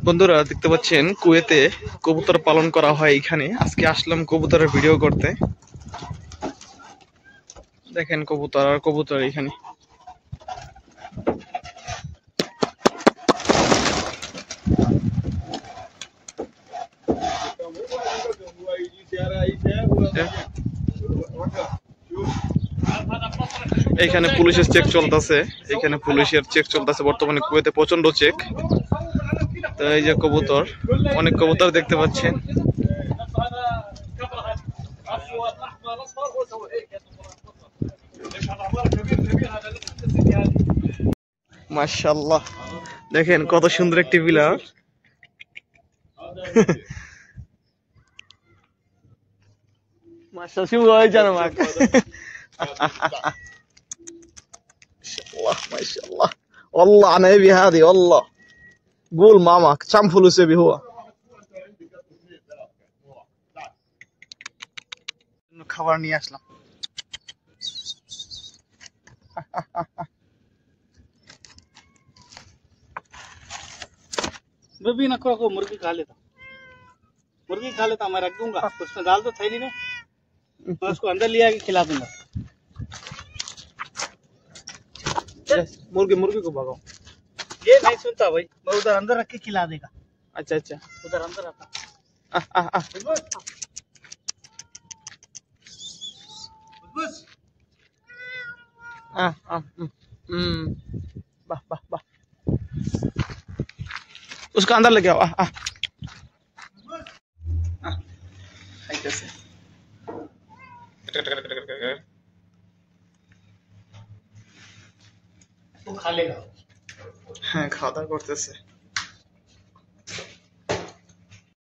বন্ধুরা দেখতে পাচ্ছেন কুয়েতে কবুতর পালন করা হয়। এখানে আজকে আসলাম কবুতরের ভিডিও করতে। দেখেন কবুতর আর কবুতর এখানে। এখানে পুলিশের চেক চলতেছে। এখানে পুলিশের চেক চলতেছে বর্তমানে কুয়েতে প্রচন্ড চেক। তো এই যে কবুতর, অনেক কবুতর দেখতে পাচ্ছেন। মাশাআল্লাহ, দেখেন কত সুন্দর একটি বিলার। মাশাআল্লাহ শুভ হয় জানো মাক। মাশাআল্লাহ মাশাআল্লাহ والله انا ابي هذه والله قول ماما كم فلوس يبي هو খাবার নিয়ে আসলাম। बेबी नको को मुर्गी खा लेता मैं रख दूंगा उसमें डाल दो थैली में मैं उसको अंदर ले आके खिला दूंगा। मुर्गी मुर्गी को भगाओ। ये नहीं सुनता भाई, मैं उधर अंदर रख के खिला देगा। अच्छा अच्छा उधर अंदर रखा बस। वाह वाह वाह, उसका अंदर लेके आओ। वो खा लेगा। হ্যাঁ খাওয়া দাওয়া করতেছে।